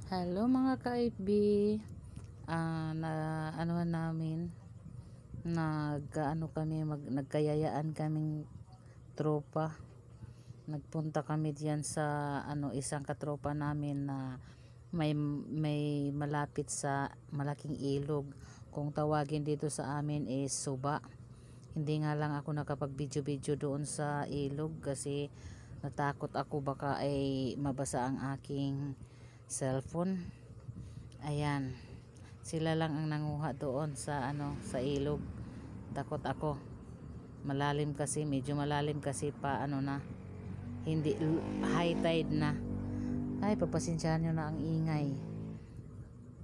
Hello mga ka-FB. Na anuhan namin, nagkayayaan kaming tropa. Nagpunta kami diyan sa isang katropa namin na may malapit sa malaking ilog. Kung tawagin dito sa amin is Suba. Hindi nga lang ako nakapag-video doon sa ilog kasi natakot ako baka ay mabasa ang aking cellphone. Ayan, sila lang ang nanguha doon sa sa ilog. Takot ako, malalim kasi, medyo malalim kasi pa hindi high tide na. Ay, papasensyahan nyo na ang ingay.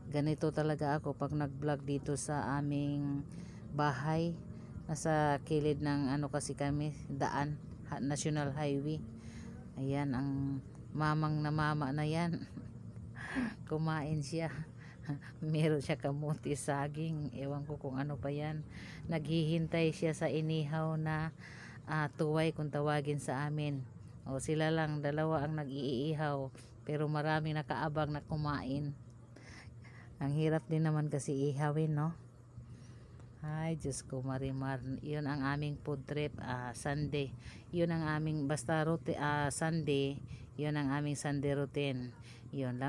Ganito talaga ako pag nag-vlog dito sa aming bahay. Nasa kilid ng kasi kami, daan, national highway. Ayan, ang mamang na mama na yan. Kumain siya. Meron siya kamuti, saging, ewan ko kung ano pa yan. Naghihintay siya sa inihaw na tuway kung tawagin sa amin. O sila lang, dalawa ang nag-iihaw, pero marami nakaabang na kumain. Ang hirap din naman kasi ihawin, no? Ay, Diyos ko, Marimar. Yun ang aming food trip, Sunday. Yun ang aming, basta Sunday, yun ang aming Sunday routine. Yun lang.